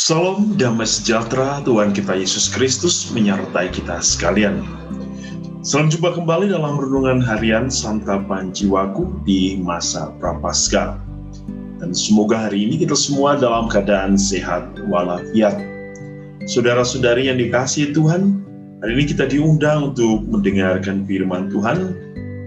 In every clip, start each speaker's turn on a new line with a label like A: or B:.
A: Salam damai sejahtera Tuhan kita Yesus Kristus menyertai kita sekalian. Selamat jumpa kembali dalam renungan harian Santapan Jiwaku di masa Prapaskah. Dan semoga hari ini kita semua dalam keadaan sehat walafiat. Saudara-saudari yang dikasihi Tuhan, hari ini kita diundang untuk mendengarkan firman Tuhan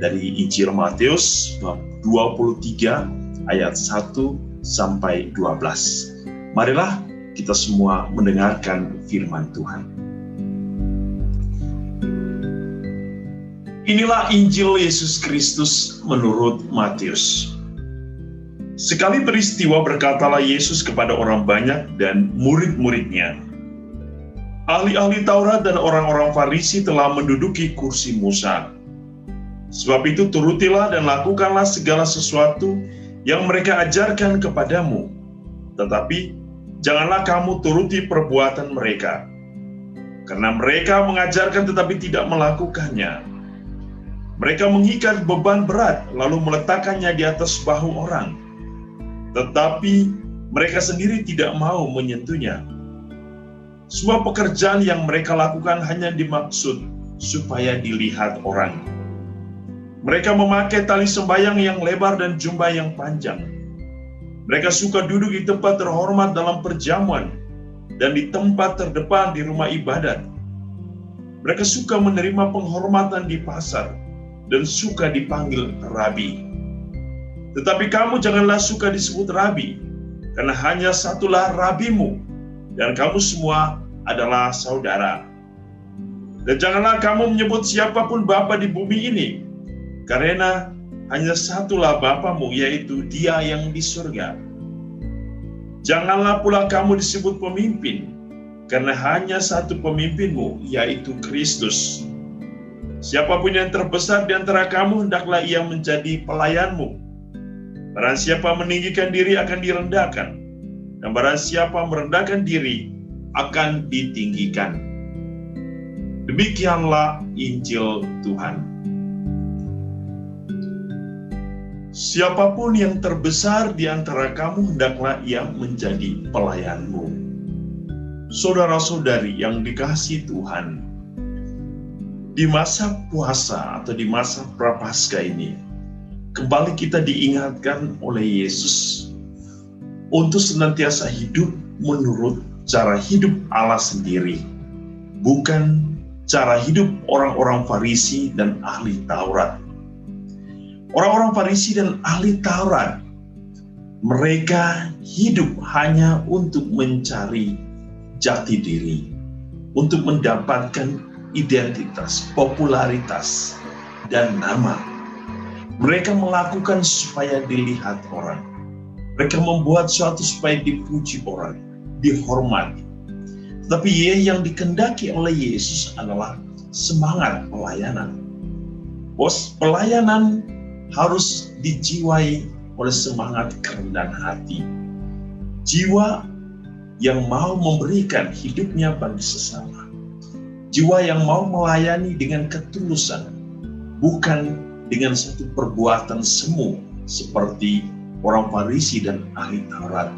A: dari Injil Matius bab 23 ayat 1 sampai 12. Marilah kita semua mendengarkan firman Tuhan. Inilah Injil Yesus Kristus menurut Matius. Sekali peristiwa berkatalah Yesus kepada orang banyak dan murid-muridnya, ahli-ahli Taurat dan orang-orang Farisi telah menduduki kursi Musa. Sebab itu turutilah dan lakukanlah segala sesuatu yang mereka ajarkan kepadamu. Tetapi janganlah kamu turuti perbuatan mereka, karena mereka mengajarkan tetapi tidak melakukannya. Mereka mengikat beban berat, lalu meletakkannya di atas bahu orang, tetapi mereka sendiri tidak mau menyentuhnya. Semua pekerjaan yang mereka lakukan hanya dimaksud supaya dilihat orang. Mereka memakai tali sembayang yang lebar dan jubah yang panjang. Mereka suka duduk di tempat terhormat dalam perjamuan dan di tempat terdepan di rumah ibadat. Mereka suka menerima penghormatan di pasar dan suka dipanggil rabi. Tetapi kamu janganlah suka disebut rabi, karena hanya satulah rabimu, dan kamu semua adalah saudara. Dan janganlah kamu menyebut siapapun bapa di bumi ini, karena hanya satulah Bapamu, yaitu Dia yang di surga. Janganlah pula kamu disebut pemimpin, karena hanya satu pemimpinmu, yaitu Kristus. Siapapun yang terbesar di antara kamu, hendaklah ia menjadi pelayanmu. Barang siapa meninggikan diri akan direndahkan, dan barang siapa merendahkan diri akan ditinggikan. Demikianlah Injil Tuhan. Siapapun yang terbesar di antara kamu, hendaklah ia menjadi pelayanmu. Saudara-saudari yang dikasihi Tuhan, di masa puasa atau di masa Prapaskah ini, kembali kita diingatkan oleh Yesus untuk senantiasa hidup menurut cara hidup Allah sendiri, bukan cara hidup orang-orang Farisi dan ahli Taurat. Orang-orang Farisi dan ahli Taurat, mereka hidup hanya untuk mencari jati diri, untuk mendapatkan identitas, popularitas, dan nama. Mereka melakukan supaya dilihat orang. Mereka membuat sesuatu supaya dipuji orang, dihormati. Tetapi yang dikehendaki oleh Yesus adalah semangat pelayanan. Pelayanan harus dijiwai oleh semangat kerendahan hati. Jiwa yang mau memberikan hidupnya bagi sesama. Jiwa yang mau melayani dengan ketulusan, bukan dengan satu perbuatan semu seperti orang Farisi dan ahli Taurat.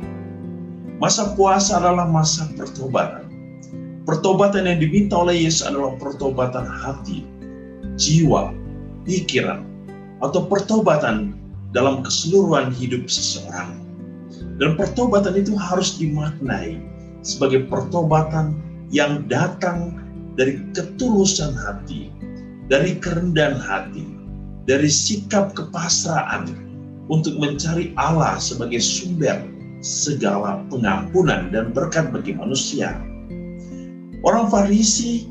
A: Masa puasa adalah masa pertobatan. Pertobatan yang diminta oleh Yesus adalah pertobatan hati, jiwa, pikiran, atau pertobatan dalam keseluruhan hidup seseorang. Dan pertobatan itu harus dimaknai sebagai pertobatan yang datang dari ketulusan hati, dari kerendahan hati, dari sikap kepasrahan untuk mencari Allah sebagai sumber segala pengampunan dan berkat bagi manusia. Orang Farisi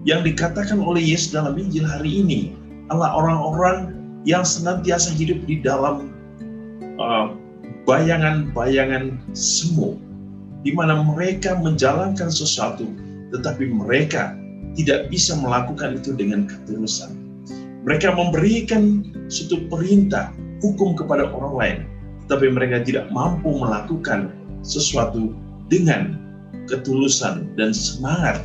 A: yang dikatakan oleh Yesus dalam Injil hari ini adalah orang-orang yang senantiasa hidup di dalam bayangan-bayangan semu, di mana mereka menjalankan sesuatu, tetapi mereka tidak bisa melakukan itu dengan ketulusan. Mereka memberikan suatu perintah, hukum kepada orang lain, tetapi mereka tidak mampu melakukan sesuatu dengan ketulusan dan semangat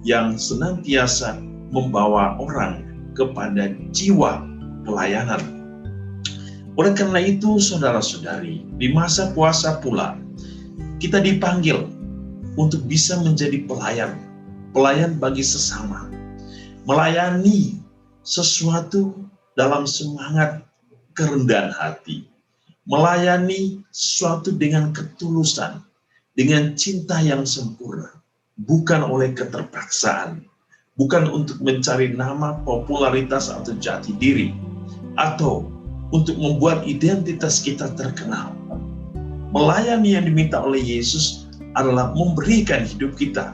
A: yang senantiasa membawa orang kepada jiwa pelayanan. Oleh karena itu, saudara-saudari, di masa puasa pula kita dipanggil untuk bisa menjadi pelayan bagi sesama, melayani sesuatu dalam semangat kerendahan hati, melayani sesuatu dengan ketulusan, dengan cinta yang sempurna, bukan oleh keterpaksaan, bukan untuk mencari nama, popularitas, atau jati diri, atau untuk membuat identitas kita terkenal. Melayani yang diminta oleh Yesus adalah memberikan hidup kita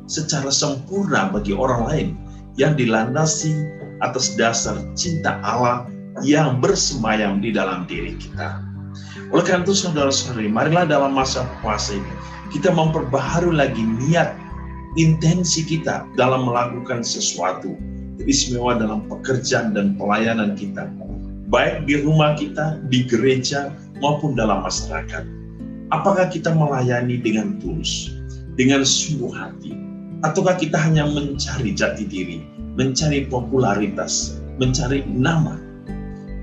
A: secara sempurna bagi orang lain yang dilandasi atas dasar cinta Allah yang bersemayam di dalam diri kita. Oleh karena itu, saudara-saudari, marilah dalam masa puasa ini kita memperbaharui lagi niat, intensi kita dalam melakukan sesuatu istimewa dalam pekerjaan dan pelayanan kita, baik di rumah kita, di gereja, maupun dalam masyarakat. Apakah kita melayani dengan tulus, dengan sungguh hati, ataukah kita hanya mencari jati diri, mencari popularitas, mencari nama?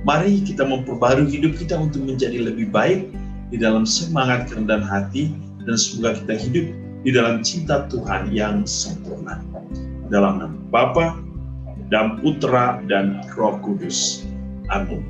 A: Mari kita memperbarui hidup kita untuk menjadi lebih baik di dalam semangat kerendahan hati, dan semoga kita hidup di dalam cinta Tuhan yang sempurna. Dalam nama Bapa dan Putra dan Roh Kudus. Amin.